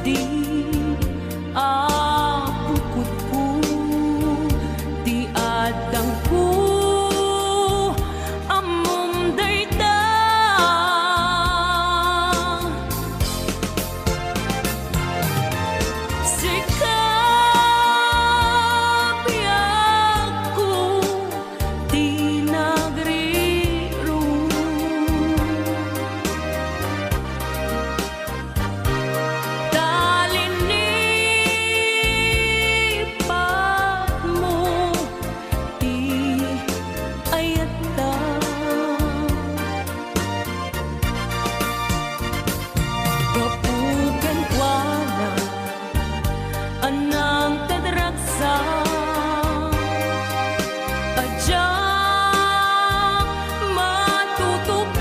kadi bukod ko di adang ko amom dayta sikap ko di nagriru talinipat mo di ayata kapugan kuana anang tadragsa adya matutupan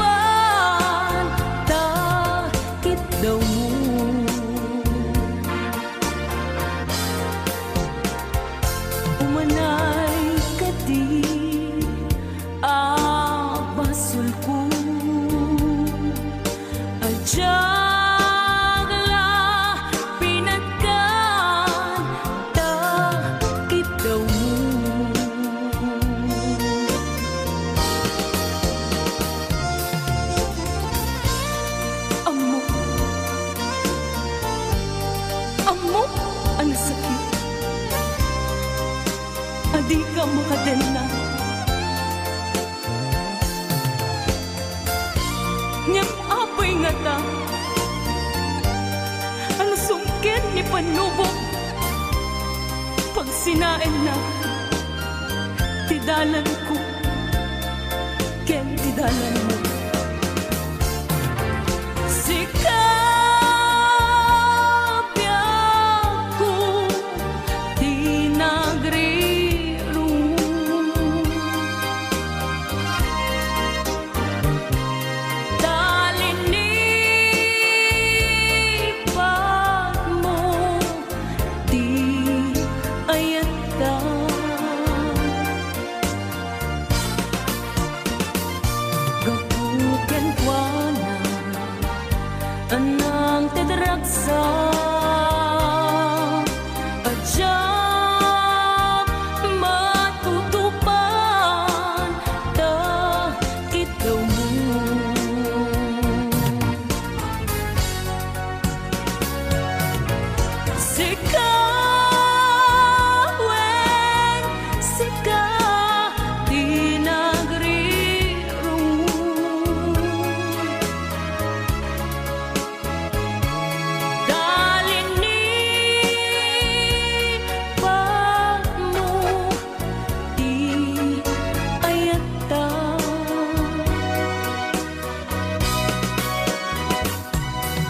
takit daw mo umanay kadi basul ko adya amo ang sakit adi ka makadena ngem apay nga ta ang sungkit ni panubok pag sinain na tidalan ko ken tidalan mo gapuken kuana anang tadragsa adya matutupan takit daw mo sikaweng sika di nagriru talinipat mo di ayata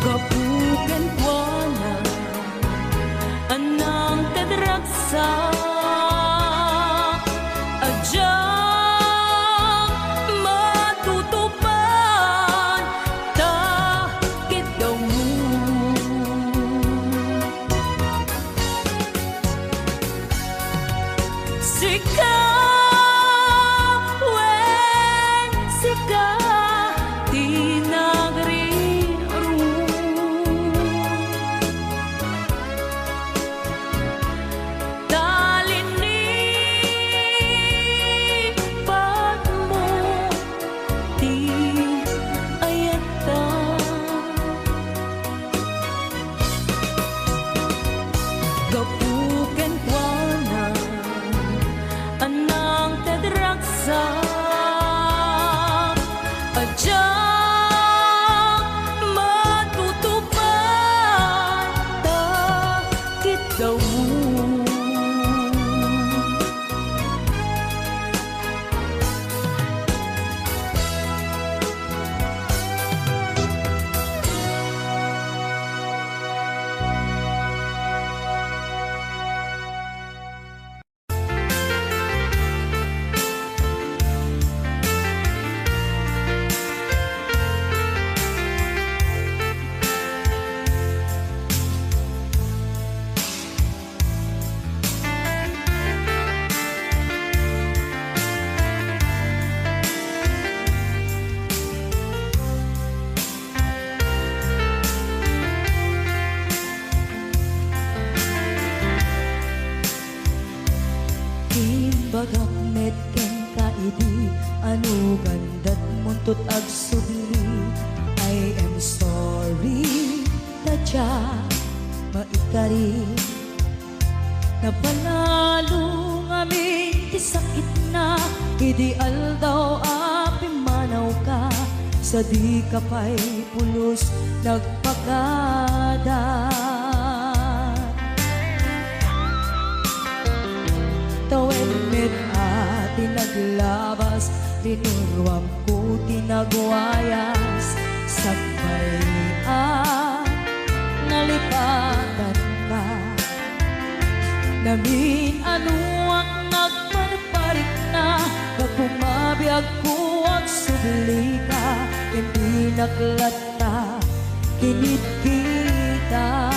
kapugan kuana anang tadragsa adya matutupan takit daw mo sikaweng sika di nagriru talinipat mo di ayata gapuken kuana anang tadragsa adya agsubli. I am sorry, tadya maikari. Napanalo ngamin ti sakit na, ideal daw api manaw ka. Sa di ka pa'y pulos nagpagada. Tawen met ati naglabas, tinuruam ko tinagwayas. Sabay nalipatan ka. Namin ano ang nagparparik na, pag bumabiyag ko at subli ka. Hindi naglata, kinit kita.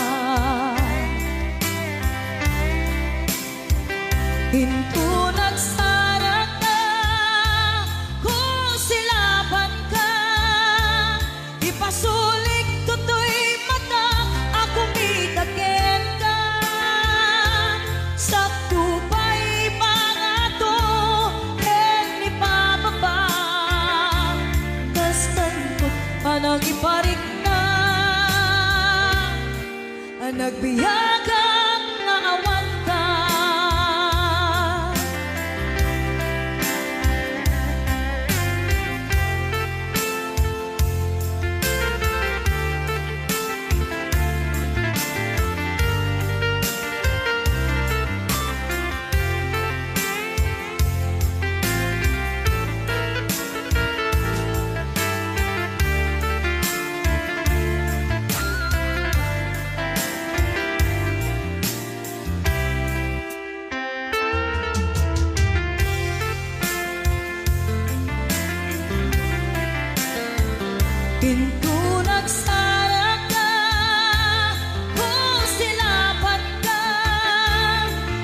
Hinto nagsara ka, kung silaban ka. Ipasulik to'y mata, ako mitagin ka. Sakto pa'y mga to, hen ipababa. Kastan ko't panang iparik na, nagbiyagang naawan ka. Hinto nagsara ka, kung silaban ka.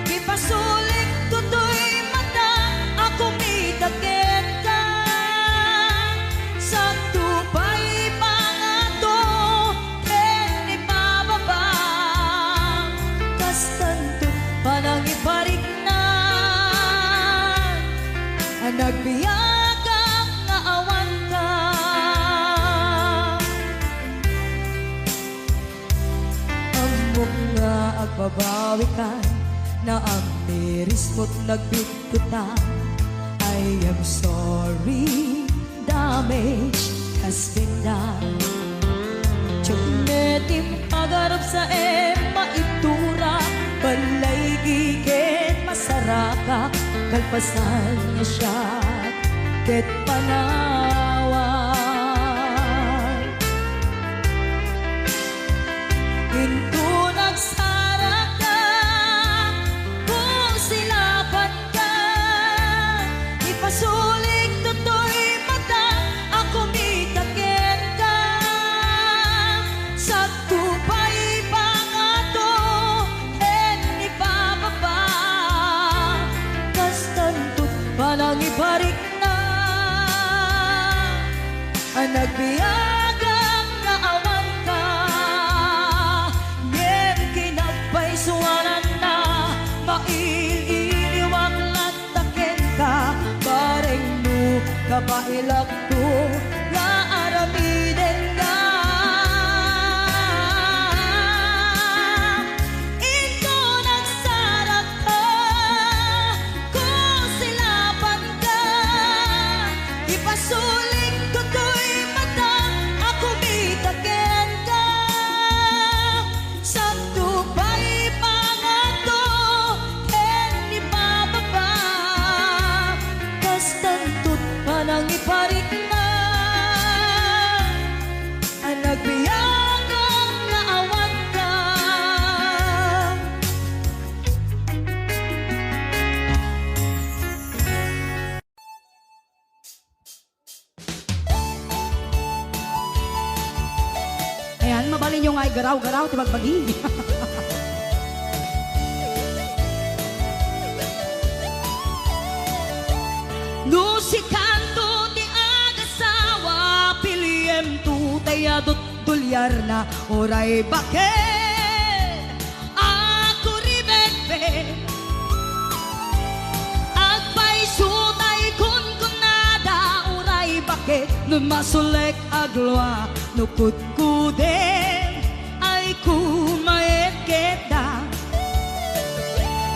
Ipasulik to'y mata, ako mitagin ka. Sakto pa'y pangato, hen ipababa. Kastan to't panang iparik na, nagbiyagang naawan ka. Nga agbabawi ka, na ang miris mo't nagbigkutan. I am sorry, damage has been done. Tsunetim pagarap sa maitura, balay gigit masaraka. Kalpasan niya siya, ket panawan. Hinto nagsara ka, kung silaban ka. Ipasulik to'y mata, ako mitagin ka. Sakto pa'y pangato, hen ipababa. Kastan to't panang iparik na, nagbiyagang naawan ka. Ngem kinapay suwanan na, maililiwag lantakin ka. Bareng no kabailak to, nga aramiden ka. Ito nagsara ka, kung silaban ka. Ipasulik to'y mata, ako mitagin ka. Sakto pa'y pangato, hen ipababa. Kastan to't panang iparik na, nagbiyagang naawan ka. Ayan, mabalin yung ay garaw-garaw, tibagbagi. No si kanto ti agasawa, piliem tu tayadot tulyar na oray bakit. Ako ribetbe, agpay sutay kun kunada oray bakit. bakit numasulik agloa nukut kudem ay kumayet kita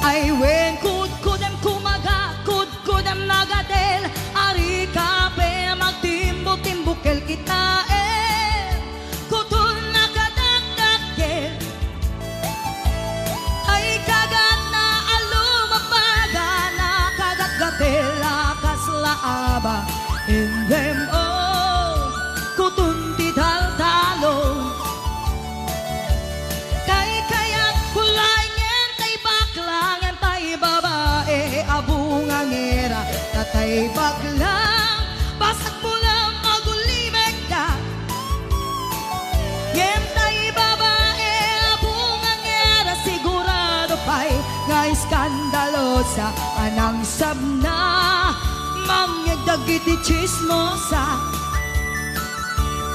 ay wen kudem kumaga kudem nagadel ari kape magtimbo-timbukel kita kutun nakadagdakel ay kagat na alumapaga na kagat-gatela kaslaaba in them all kutunti tal-talong kay kaya't kulangen tay baklangen tay babae abungangera tatay baklang basag mo lang magulimeg ka yen tay babae abungangera sigurado pa'y nga iskandalosa anang sabna mangyagdagiti chismosa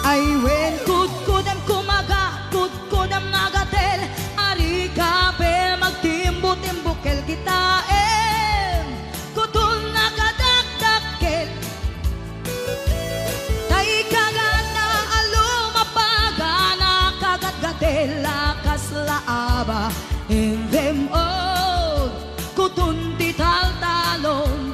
ay wen kudkudam kumaga kudkudam nagatel ari kape magtimbo-timbukel kita kutul nakadakdakel tay kagat na alumapaga na kagat-gatela kaslaaba in them all kutunti tal-talon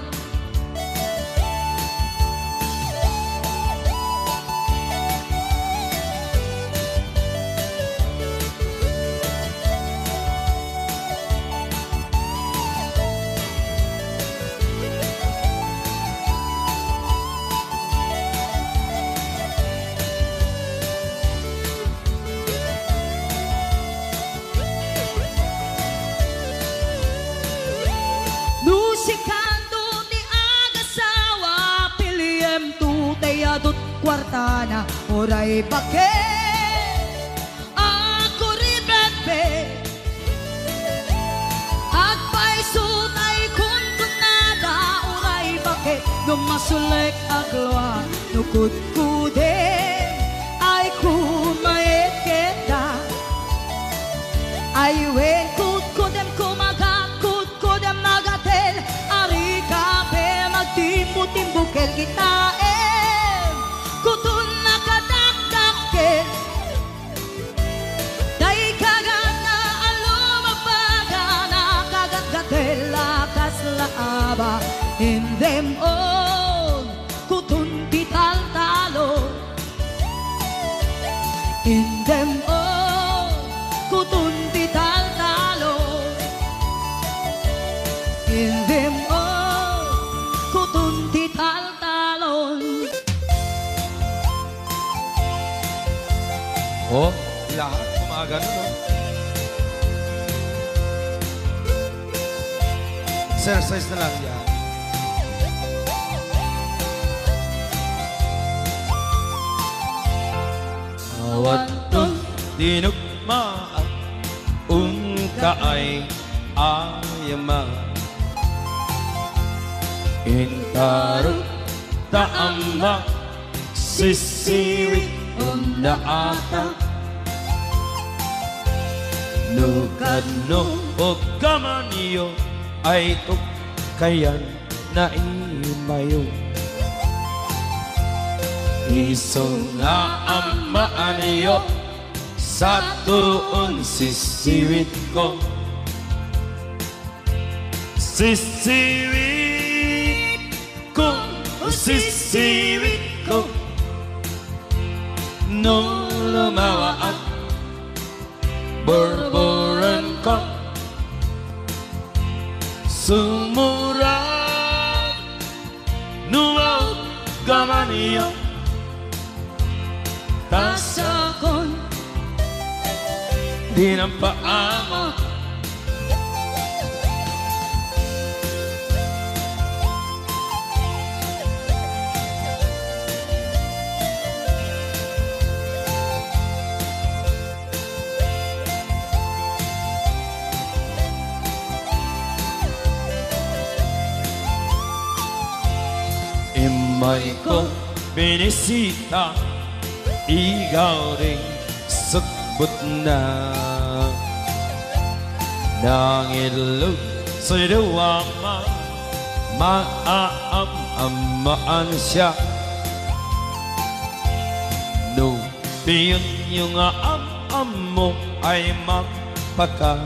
Nusikando ti agasawa piliem tu tayadot kwartana oray bakit ako ribetbe at paisut ay kuntunada oray bakit numasulik agloa nukut kudem ay kumayet kita ay wen kudkudem kumaga kudkudem nagatel ari kape magtimbo-timbukel kita kutun nakadakdakel day kagat na alumapaga na kagat-gatela kaslaaba in them all kutun tital-talo in them all kutun tital-talo in them all kutun tital-talon. Oh, lahat gumagano, no? Exercise na lang yan. Awat dinugmaan kaay ayama intarot taama sisirit unaata nukadno o kamaniyo ay tukayan na imayo isong na amaan niyo sa tuon sisirit ko sisirit ko sisirit ko nung lumawa at borboran ko sumura nuwaw gamaniyo tasakon di ng paamo imay ko binisita ikaw rin sakbot na nangilog sa'y dawama maaamaan siya Piyon yung am mo ay magpakada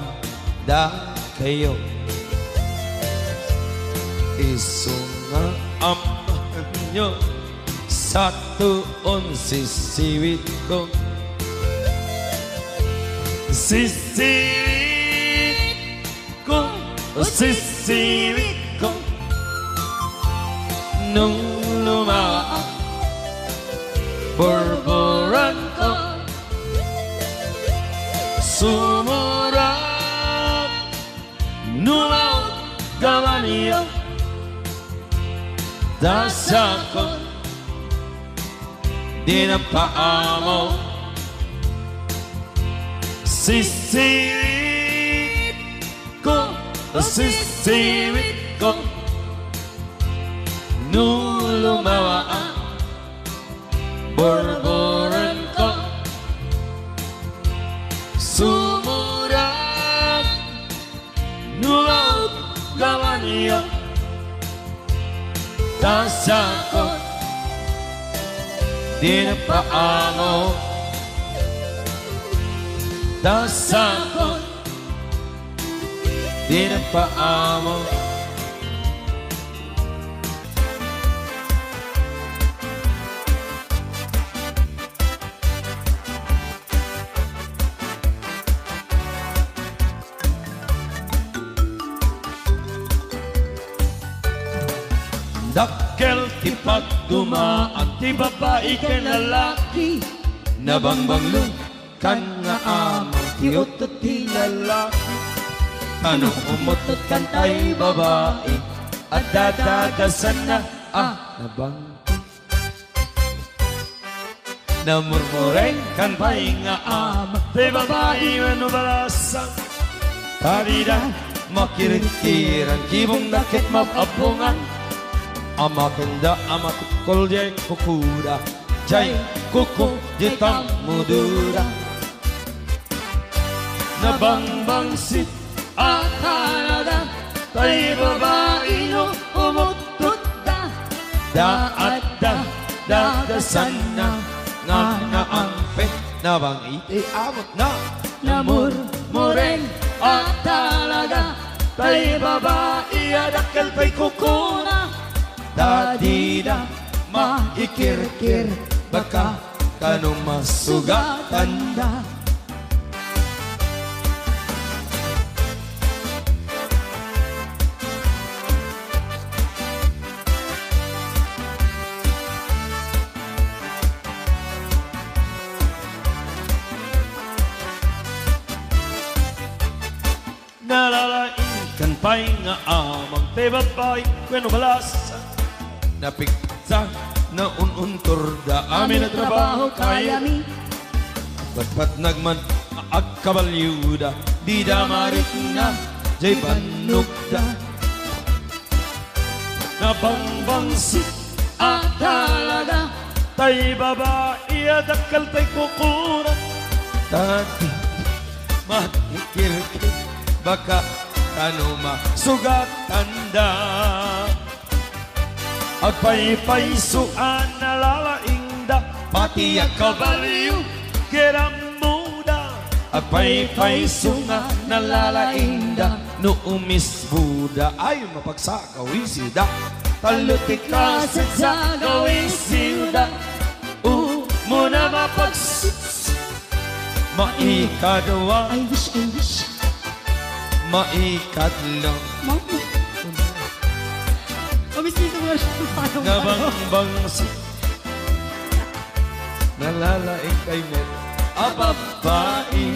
kayo. Isunga amahan nyo sa tuon sisiwit ko. Sisiwit ko, sisiwit ko, nung lumaak borboran ko, sumurap numaw gawa niyo. Dasakot din ang paa mo. Sisiwit ko, sisiwit ko, nung lumawa ang borboran ko, sumurap numaw gawa niyo. Dasakot din ang paa mo. Dasakot din ang paa mo. Dakkel ti pagdumaan ti babae ken lalaki, nabangbanglo kan nga amang ti utot ti lalaki. Tanong umutot kan tay babae at dadagasan na nabang. Namurmureng kan pay nga amang ti babae manubalasan. Tarida makirit-kiran kibong nakit mapapungan. Amakenda amakukol jay kukuda, jay kuku jitang mudura. Nabangbangsit at halaga, tay babae no umutot da. Daat dadasan na, nga naampet, nabang iti amot na. Namurmureng at halaga, tay babae adakal pa'y kukuna. Dadida maikirkir, baka kanong masugatan da. Nalalain kan pa'y nga amang te babae kweno balasa. Napigsa na ununtor da amin na trabaho kayami. Batpat nagman agkabalyuda, di da marit na jay banugda. Nabangbangsit at talaga, tay babae at akal tay kukuran. Tati matikirkir, baka kano masugatan da. Agpay-paysuan nalalaingda, pati ang kabalyo kerang muda. Agpay-paysunga nalalaingda, no umis Buda ay mapagsagawisida. Talutik ka sa gawisida, muna maikadwa, I wish maikadlaw. Mamisito mo siya. Nabangbangsit nalalaing kay Met babae.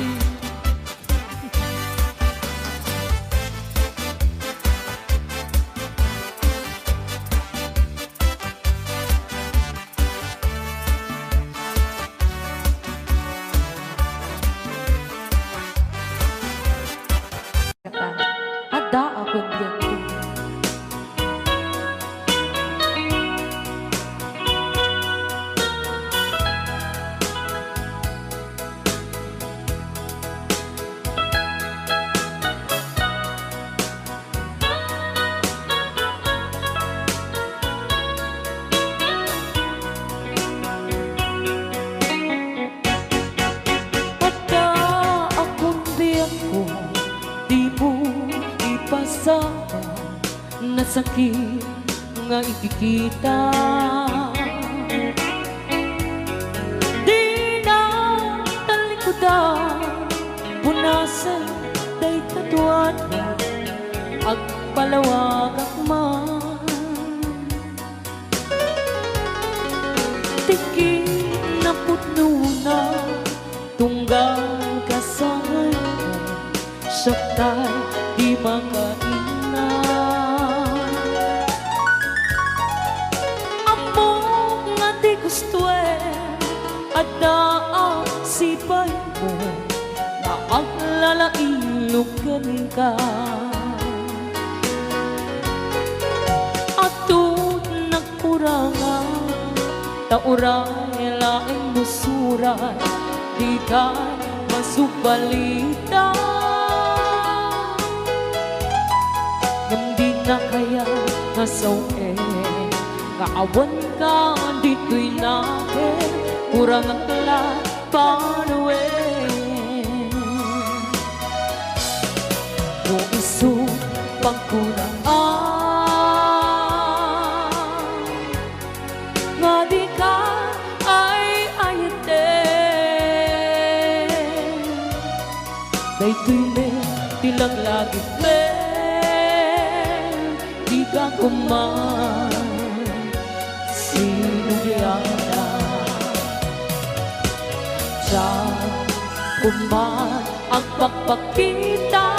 Ada ako diyan. sakit nga ikikita. Di na talikudan, punasan day katuan, ag palawag akman. Tiki na putno na, tunggal ka sa ngayon, saktay di makaina. Amo nga di gusto at daang sipay mo, na ang lalailugan ka. Ato nagkurangan, tauray laing musuray, di ka masubalita. Hindi na kaya nasawe, kaawan ka dito'y nakin, kurang ang kalat panuwe. Kung iso pagkunaan, nga di ka ay ayaten. Daytoy me, tilang lagi me, di ka kuman, sinugyana. Diyan kuman ang pagpakita,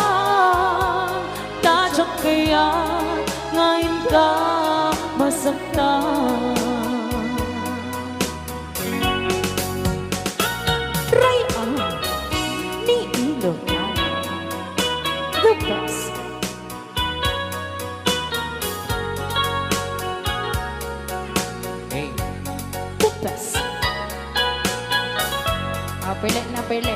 tadyak kaya ngayon ka masaktan. Rayaan ni Ilocan, the best. Hey, The best. Pili na pili.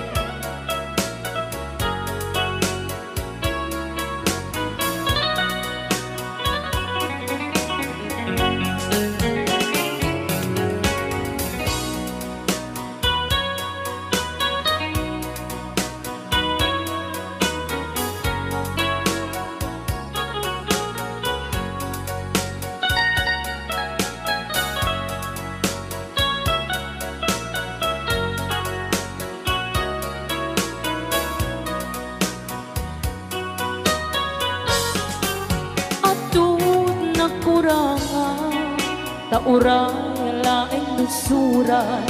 Tauray laing nusuray,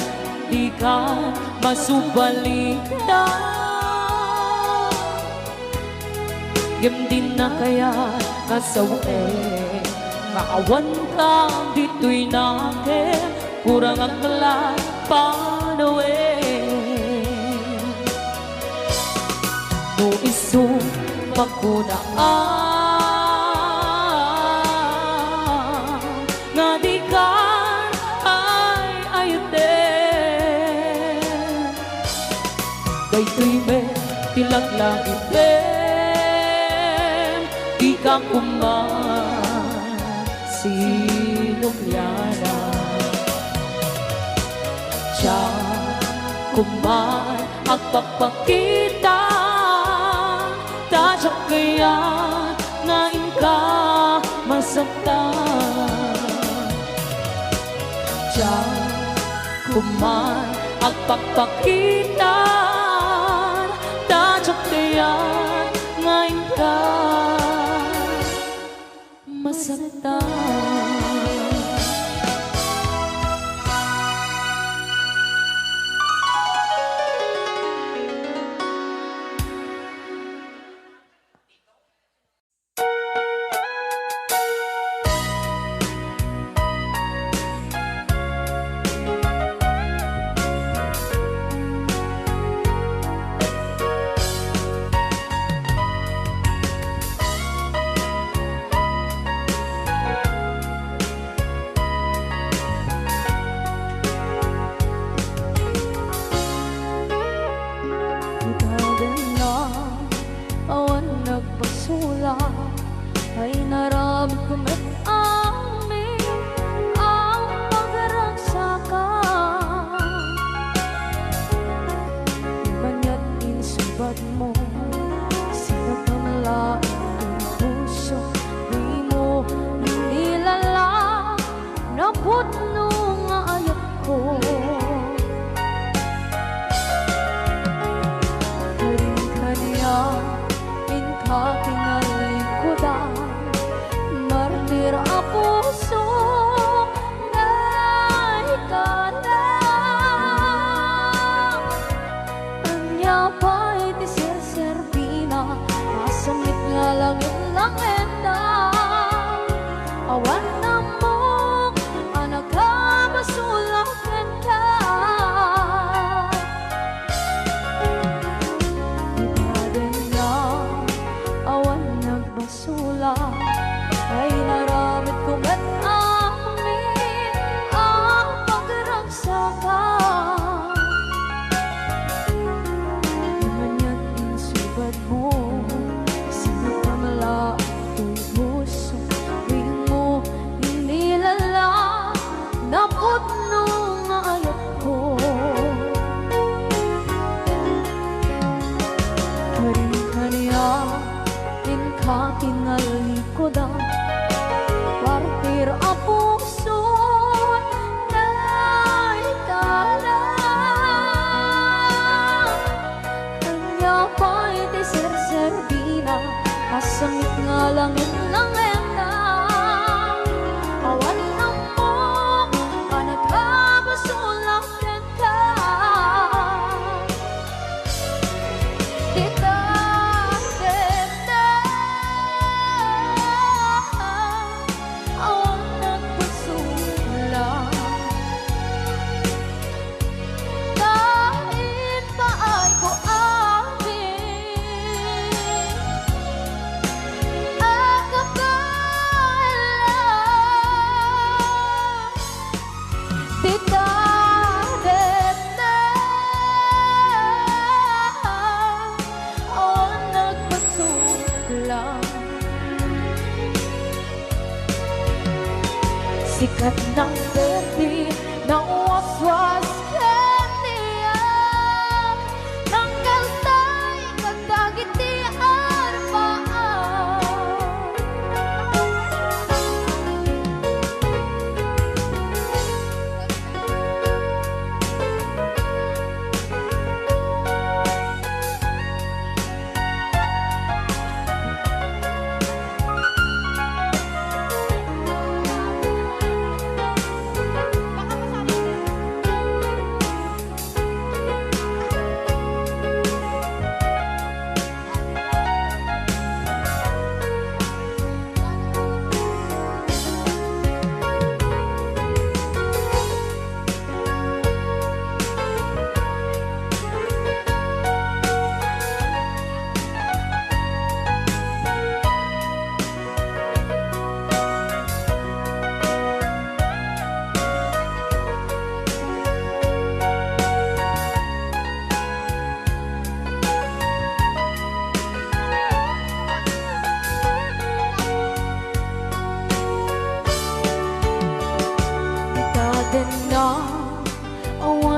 di ka masubalita. Gimdin na kaya kasawe, maawan ka dito'y nakin, kurang ang kalat panuwe. No isong pagkunaan, nga di ka ay ayaten. Daytoy me, tilang lagi me, di ka kuman, sinugyana. Diyan kuman ang pagpakita, tadyak kaya ngayon ka masaktan. Diyan kuman ang pagpakita, tadyak kaya ngayon ka masaktan.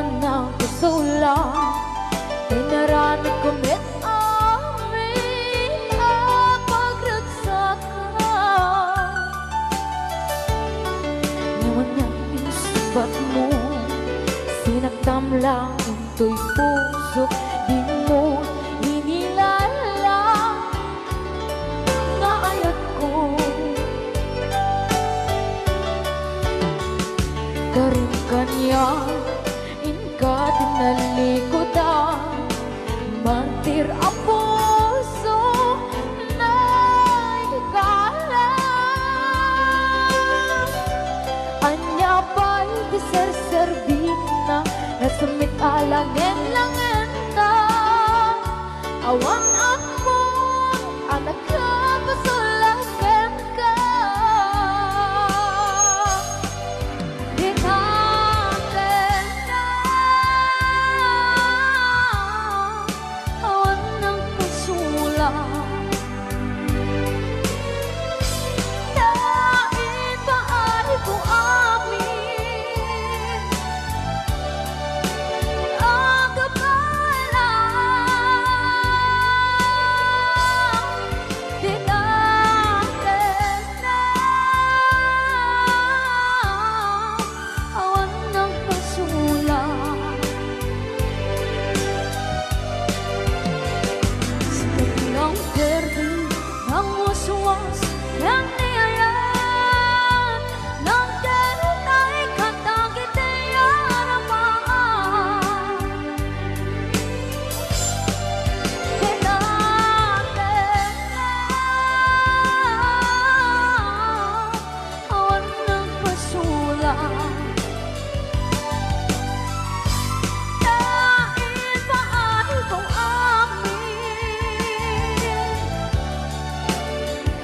ng pusula ay naramit kumit amin ang pagragsakan. Ngayon ang isbat mo, sinaktam lang into'y puso, di mo inilala nga ayat ko. Karin kanya, inka tinalikodan, mantir ang puso na ikala. Anya ba'y di serservin na nasumit alangin langin na awan ako anak ka pasulagan ka. Di natin na awan ng pasula na ipaay ko amin ang kapala. Di natin na awan ng pasula. Sikat ng berde ng waswas ng niyayan ng denay katagit ay aramaan. Di natin na awan ng pasula. Dahil paay kong amin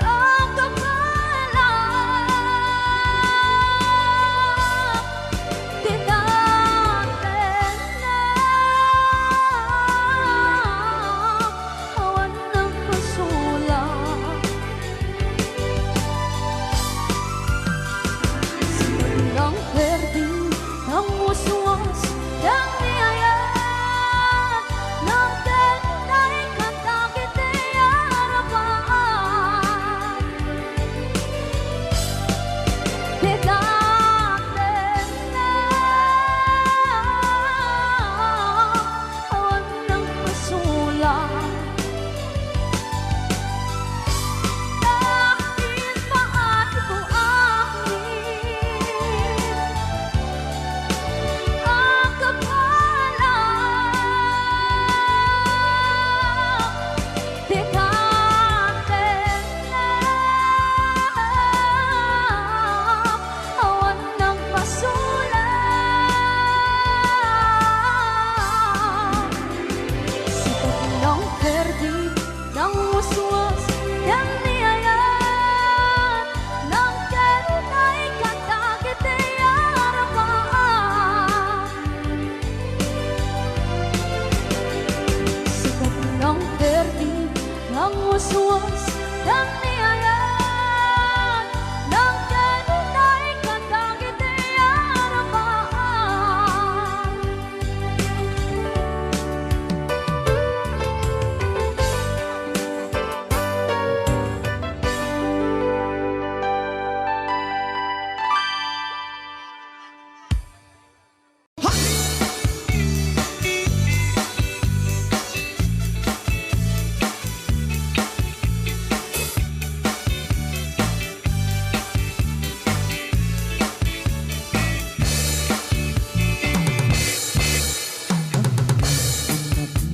ang kapala. Di natin na awan ng pasula. Silang berde ng waswas ng niyayan ng denay katagit ay aramaan. Di natin na awan ng pasula. Dahil paay ko amin ang kapala. Di natin na awan ng pasula. Sikat ng berde ng waswas ng niyayan ng denay katagit ay aramaan. Sikat ng berde ng waswas ng niyayan ng denay katagit ay aramaan.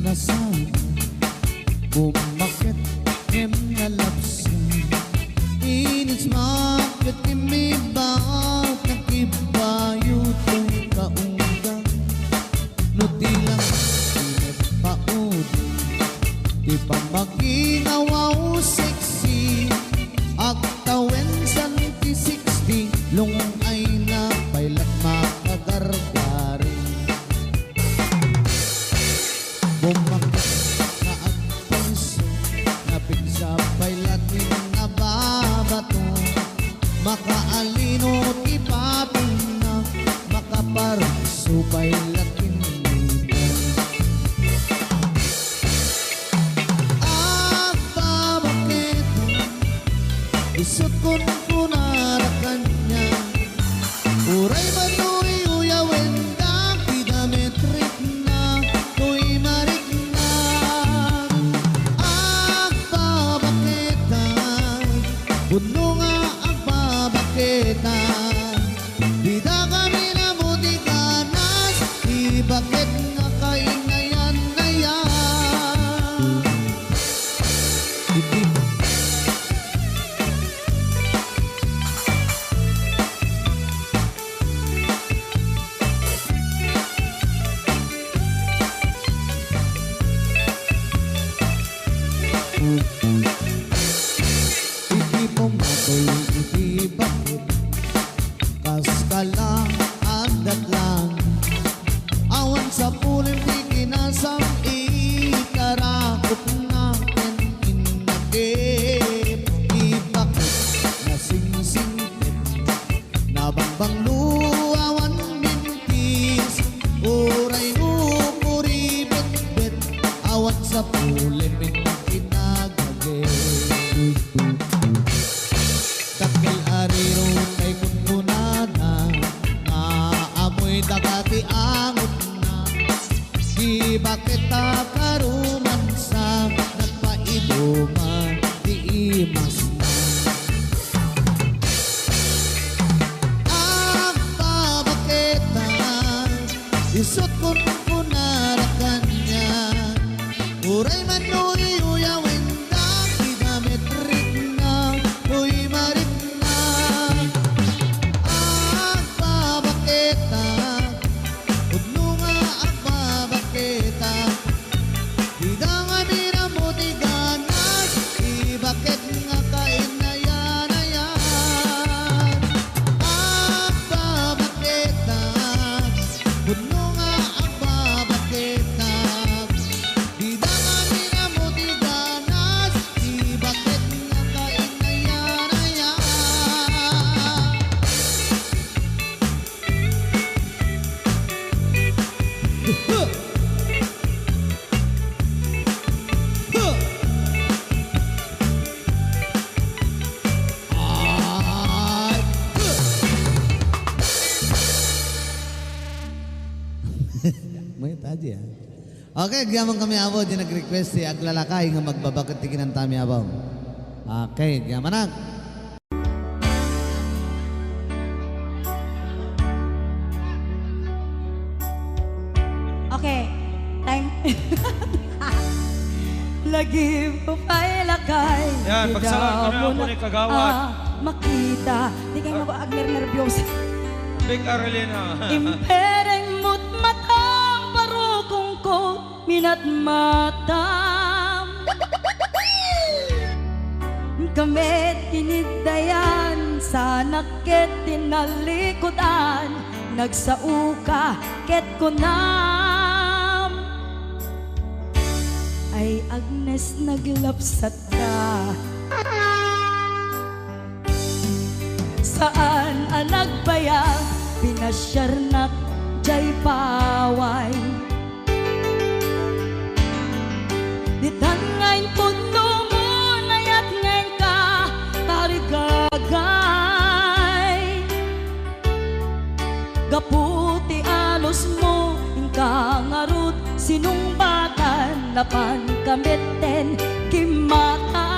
Nasaan bumakit em nalapsan inis makit imibat nakibayutong kaundan nutilang inip paud di pa maginawaw sexy agtawen san ti 60 lungong ay na pailat makagargari bumakit na at puso napigsa pailatin na babato makaalino ti papin na makaparso pailatin isut kun kunara kanya uray manoy uyawen da kidametrik na tuy marik na agbabaketan puno nga agbabaketan bida kami na mutiganas ibakit nga kainayan na yan Iti pumatoy, iti bakit kas ka lang, adat lang awan sa pulim di kinasang ikarakot natin inakip ibakit na sing-singpit nabangbang luawan mintis uray nukuri bet-bet awan sa pulim Takil ariro kay kunkunana Naamoy dagati angot na Di bakit karuman sa Nagpaiduman di imas na Agbabaketan Isot kunkunara kanya Uray manoy uyawin da kidametrik na tuy marik na agbabaketa udno nga agbabaketa hidangan nila mo di ganas ibakit nga kainayan-ayan agbabaketa udno nga agbabaketa hidangan nila mo di ganas ibakit nga kainayan-ayan May tadi ya. Okay, gyamon kami abo di nag-request si aglalakay nga magbabakit tikinan tami abo. Okay, gyamanak. Okay, time. Lagi mo pa'y lakay. Yan, pagsalaan ko na ako ni Kagawad. Makita. Di kayo mag-nervyos. Big Arelina. Impereng mo't matang parukong ko minat matam. Kami tinigdayan sa nakit tinalikudan. Nagsauka ket kunam. Ay Agnes naglapsat ka. Saan ang nagbayag pinasyarnak jay paway. Ditan ngayon puno mo nayat ngayon ka tarigagay. Gaputi alos mo ingka ngarut sinumbatan napan kamitten kimata.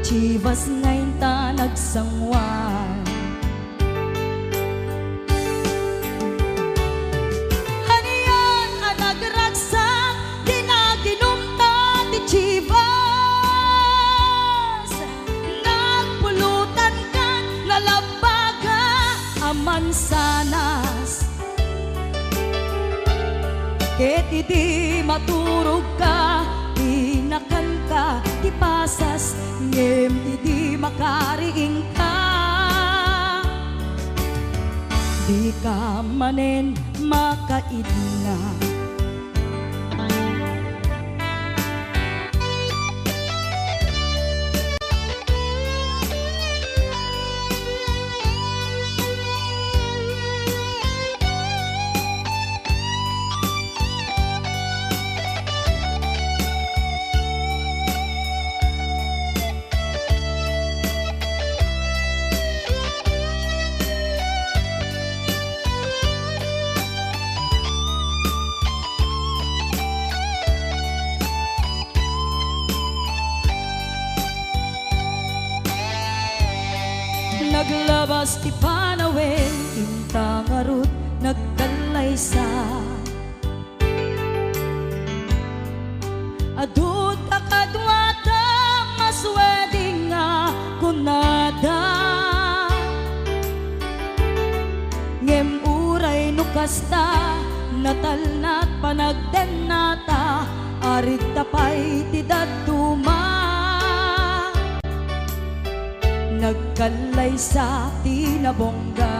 Chivas ngayon ta nagsangwan. Haniyan ang nagragsak, di na ginumta ti Chivas. Nagpulutan ka, nalabaga ang mansanas. Ket iti maturog ka, inakan ka, ti pasas, ngem iti makariing ka. Di ka manen makaidna. kas ti panawen inta ngarut nagkalaysa adud kakadwata masweding nga kunada ngem uray nukasta natalnat panagden nata arit tapay ti daduma nagkalay sa tinabongga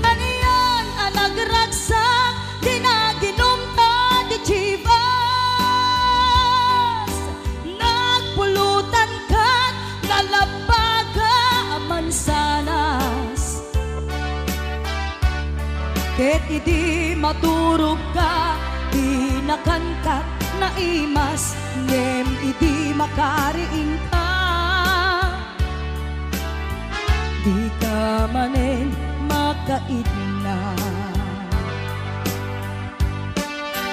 aniyan ang nagragsak di naginumta di chivas nagpulutan kat nalabaga mansanas ket idi maturog ka di nakankat na imas ngem idi makariing ka di ka manen makaidna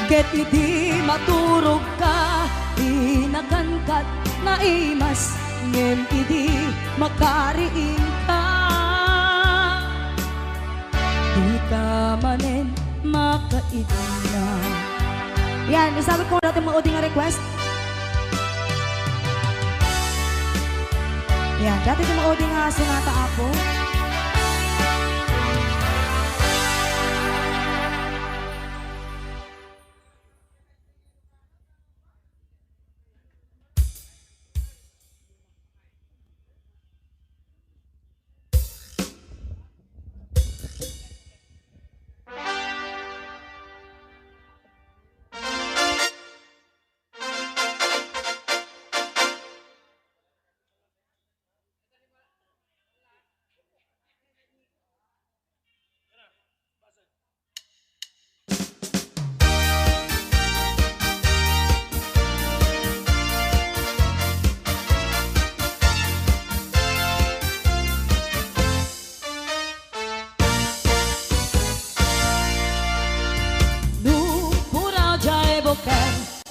ket idi maturog ka di nakankat na imas ngem idi makariing ka di ka manen makaidna. Yan, isabi ko natin mga uding nga request. Yan, dati yung mga uding nga sunata ako.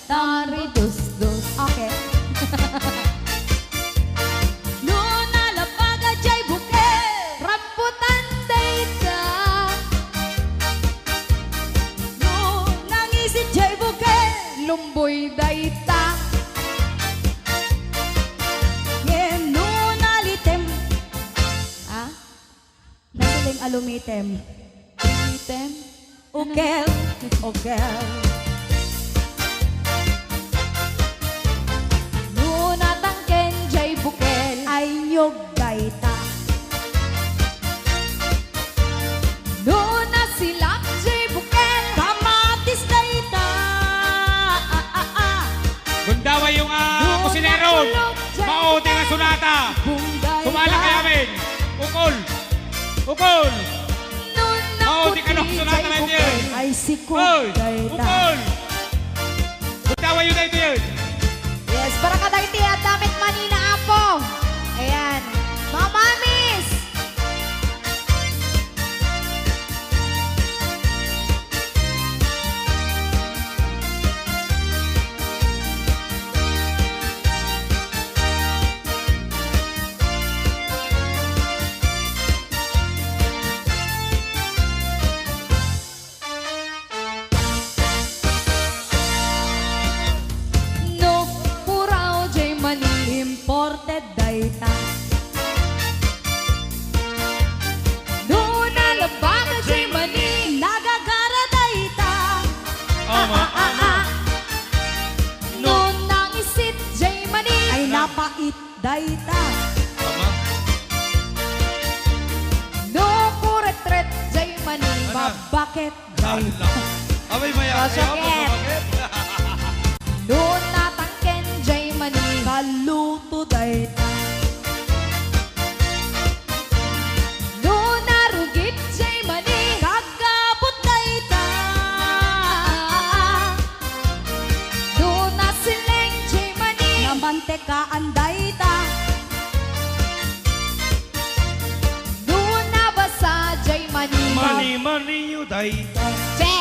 Tari dus-dus. Okay. No nalapaga jay bukel Rambutan data. no nangisit jay bukel Lumboy data. ngem no nalitem Ah? Nasiling alumitem. Alumitem? ukel ukel No natangken jay bukel. ay nyog dayta No nasilak jay bukel. kamatis dayta Gundawa yung kusinero. Maudi nga sunata. Sumala kay amin. Ukol. Ukol. Maudi ka nung sunata na yun. ay sikog Ukol. dayta Ukol. Gundawa yun na ito yun. Yes, para kadayti at damit manina apo. Ayan. Mga mamis! No, puraw jay mani. imported dayta No nalabaga jay mani. nagagara dayta No nangisit jay mani. ay napait dayta No kuretret jay mani. babakit dayta Abay maya. Bakit? No natangken jay mani. kaluto dayta No narugit jay mani. kagabot dayta No nasileng jay mani. namantekaan dayta No nabasa jay mani. Mani you day. Che!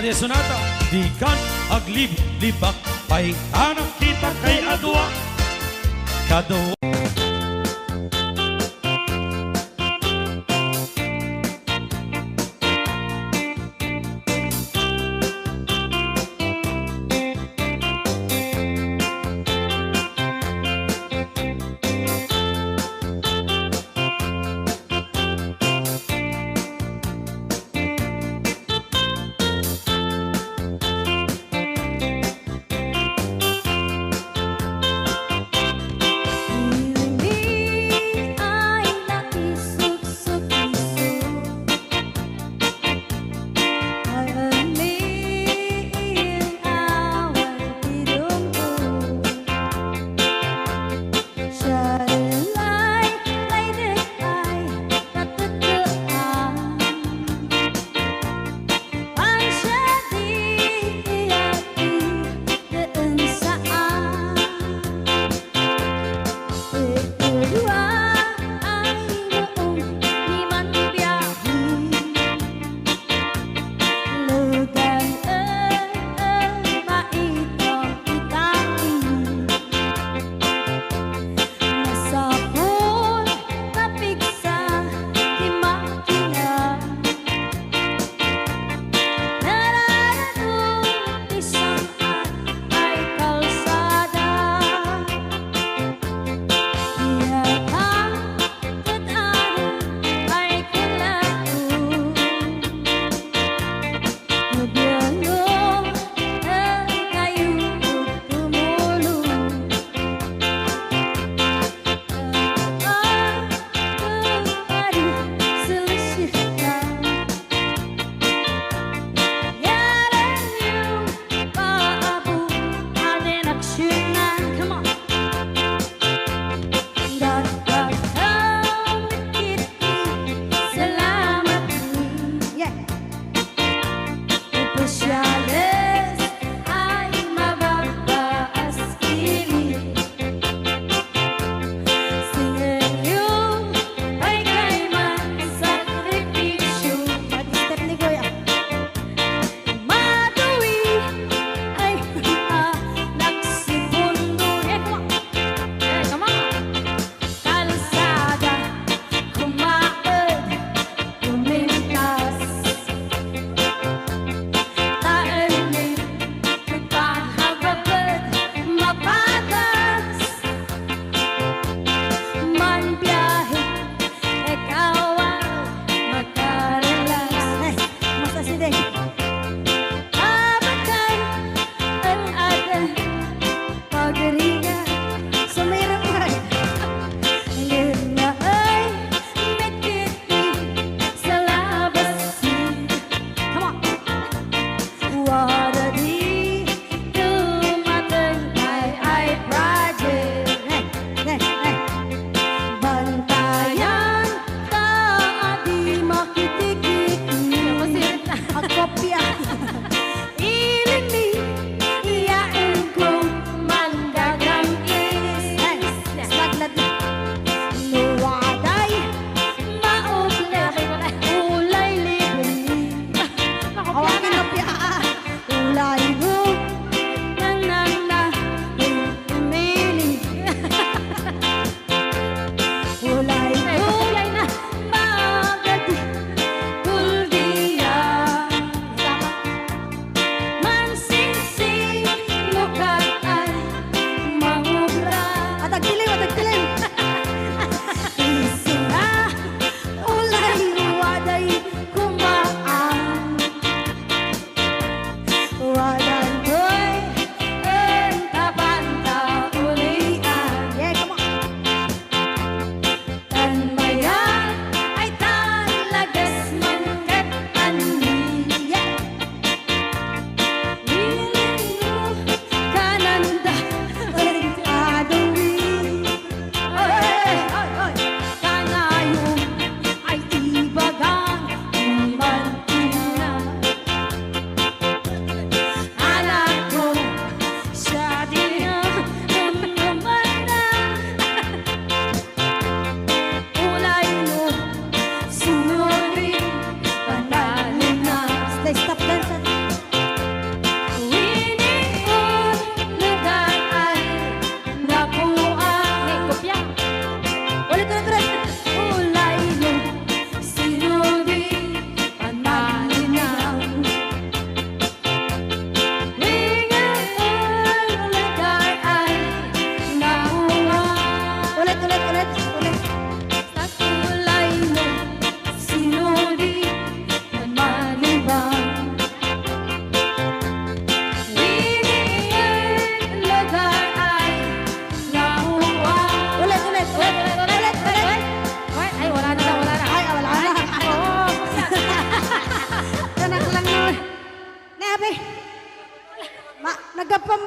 Nadia Sonata, di kan aglib-libak, pay anak kita kay adwa. Kadwa.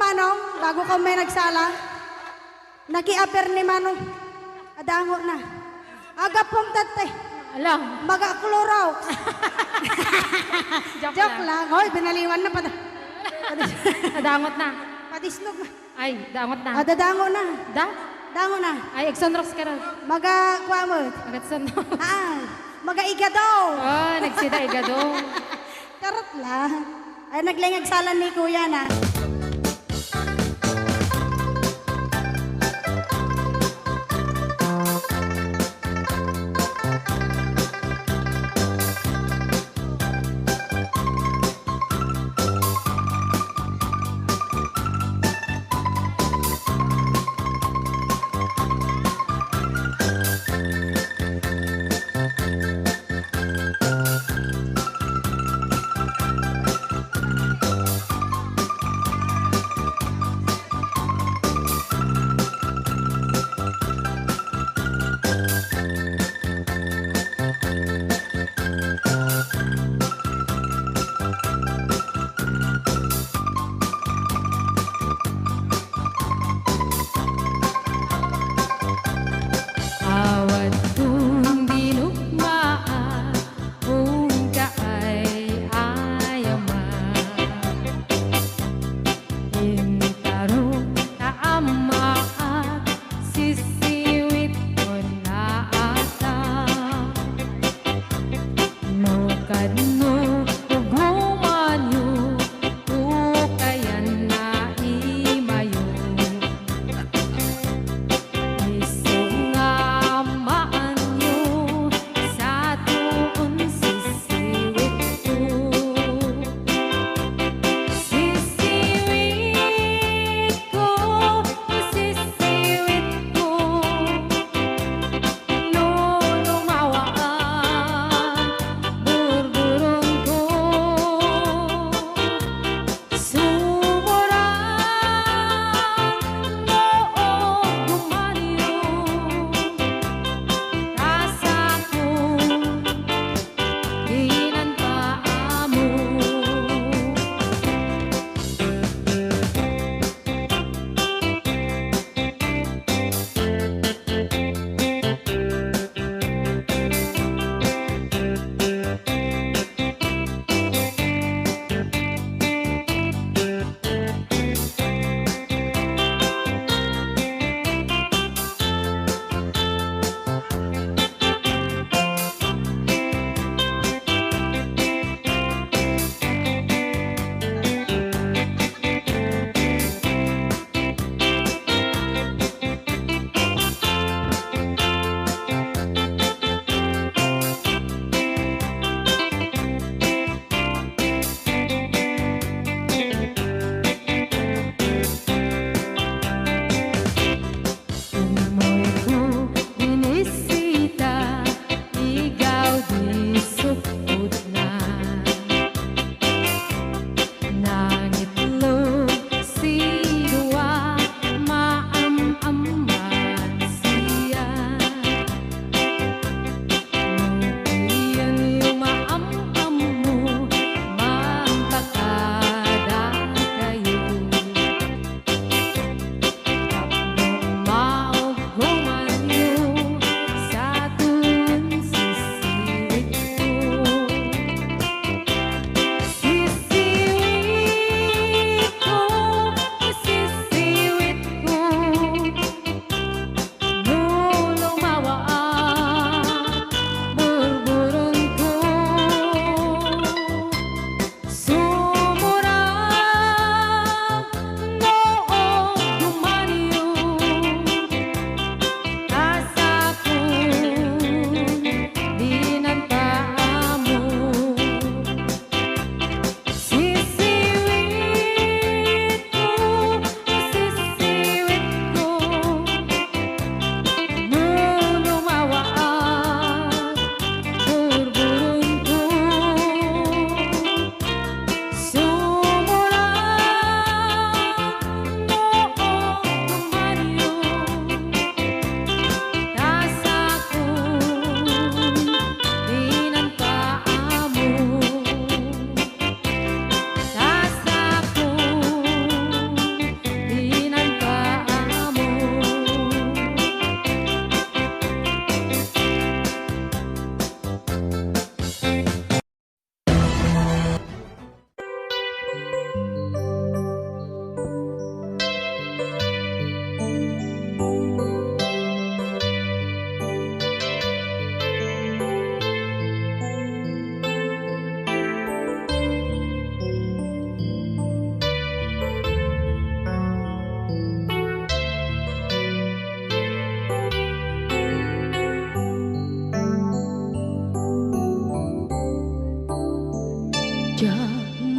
Manong, bago ka may nagsala, naki-aper ni Manong. Adango na. Aga pong tate, Alam. mag-akluraw. Joke Joke lang. Hoy, binaliwan na pa. Nadangot na. Padisnog na. Ay, dangot na. Dadango na. Da? Dango na. Ay, Exonrox ka rin. Maga-kuha mo. Agatsunrox. Maga-iga daw. Oh, nagsida igado. Karot lang. Ay, naglingag salan ni Kuya na.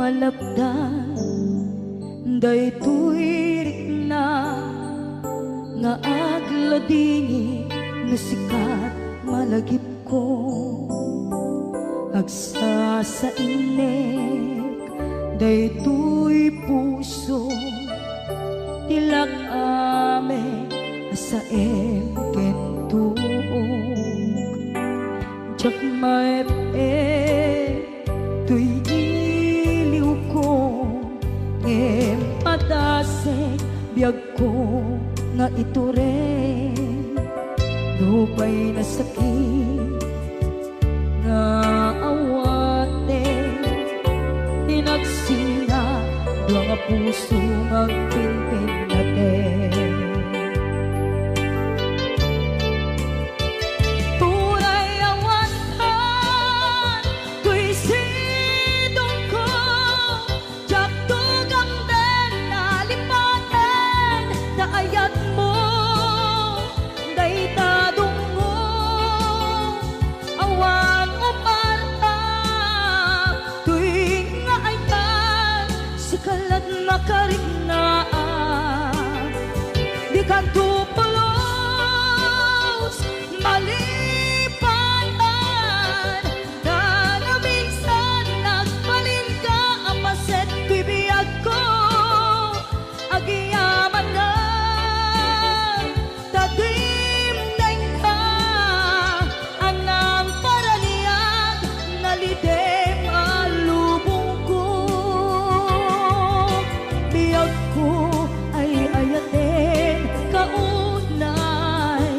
malabdan daytoy rikna nga agladini nga sikat malagip ko agsa sa inek daytoy puso tilak ame sa kentug jak maep tuy iliw ko ngem padasek biyag ko nga ito rin lupay na sakit nga awate inagsina dua nga puso magpinpin natin tunay awantan tuy sidong ko jak tugang den nalipaten na ayat mo daytadong mo awan umarta tuwing nga ayat sikalat makariknaan di ka tupulos malipanan na na minsan nagbalin ka ang paset bibiyag ko agiyaman na tadimdeng ka anang paraniyag nalidem alubong ko biyag ko ay ayatin kaunay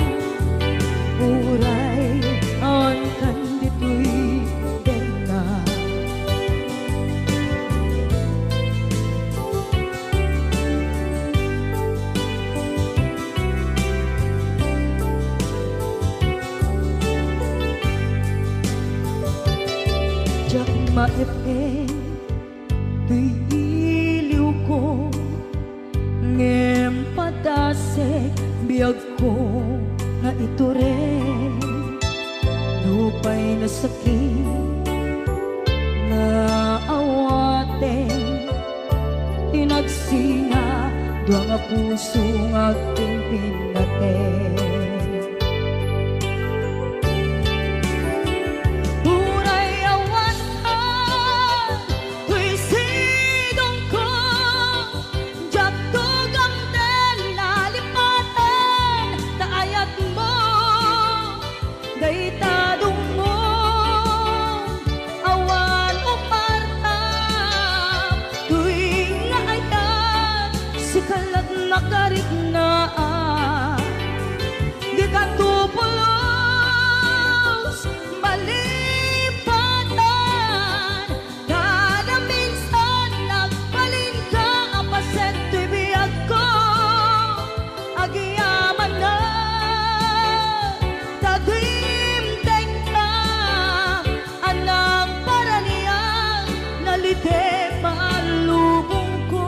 uray ang kandito'y denga jak maepe tuy iliw ko ngem padasek biyag ko nga ito rin lupay na sakit na awate tinagsinga dua nga puso nga pimpin natin tunay awantan tuy sidong ko jak tugang den nalipaten na ayat mo daytadong mo awan umarta tuwing nga ayat sikalat makariknaan di ka tupulos malipatan kada minsan nagbalin ka ang paset biyag ko agiyaman na tadimdeng ka anang paraniyang nalidem alubong ko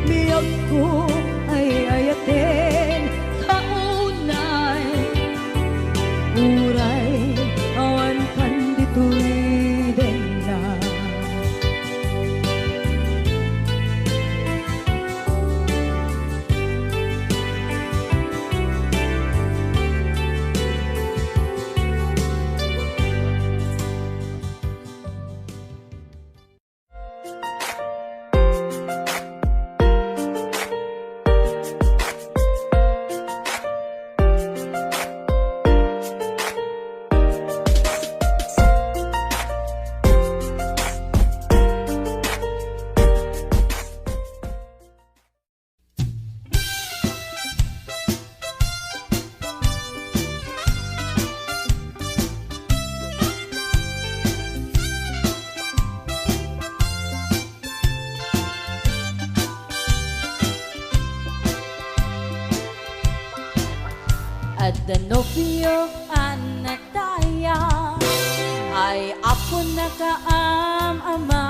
biyag ko ay ayatin kaunay uray awan kandito'y denga at the nobyo anataya ay ako nakaam-ama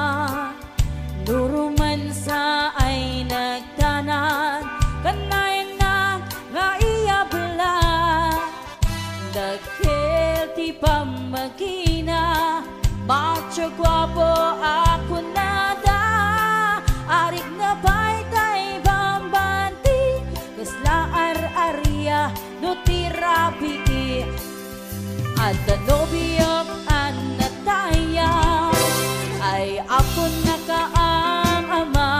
nuruman sa ay nagtanan kanayang na nga iyabla dagkel ti pamagina macho guwapo ako nada, arik na baytay bambanti, kasla ar-arya no tirabi, at danobiyok an nataya, ay ako nakaang ama,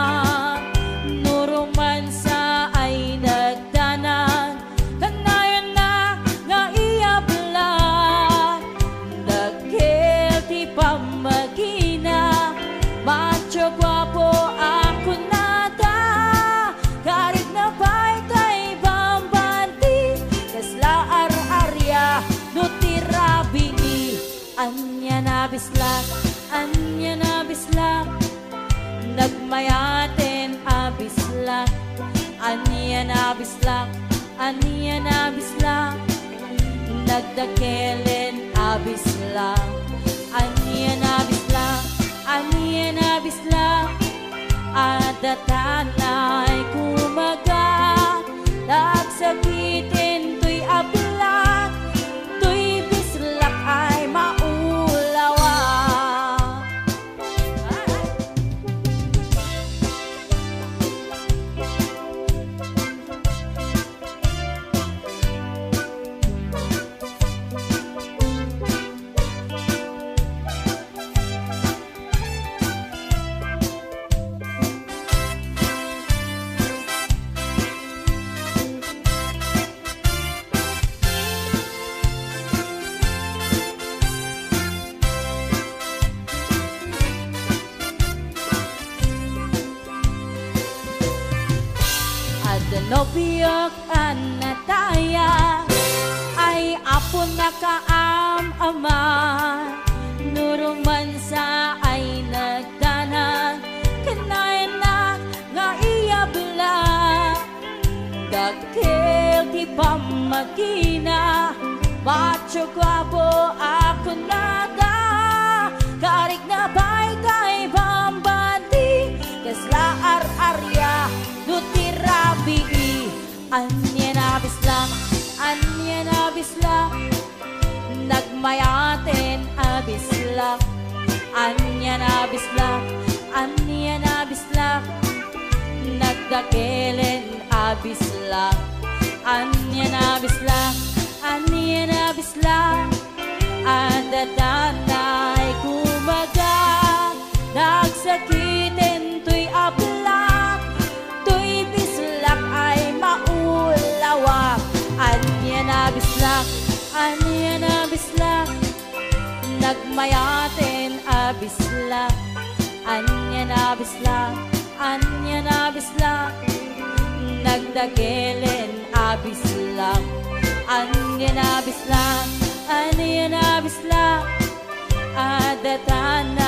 nurumansa ay nagdanan, kanayan na nga iyablan, dagil ti pamagina, macho guwapo ako nada, karit na baytay bambanti, kasla ar-arya no tirabi, anya na bislak, anya na bislak, nagmayaten abislak, anya na bislak, anya na bislak, nagdakelen abislak, anya na bislak, anya na bislak, adatanay kumaga, nagsakitin to'y ablak, to'y bislak ay maulawa. Adanopiyok an nataya, ay apo nakaam ama, nurumansa ay nagdanan, kanayan na nga iyabla, dagkil ti pamagina, macho guwapo ako nada, karik na baytay bambanti, kasla ar-arya no tirabi, anya na bislak, anya na bislak, nagmayaten abislak, anya na bislak, anya na bislak, nagdakelen abislak, anya na bislak, anya na bislak, adatanay kumaga, nagsakitin to'y ablak, to'y bislak ay maulawa, anya na bislak, anya na bislak, nagmayaten abislak, anya na bislak, anya na bislak, nagdagelen abislak, anya na bislak, anya na bislak, adatan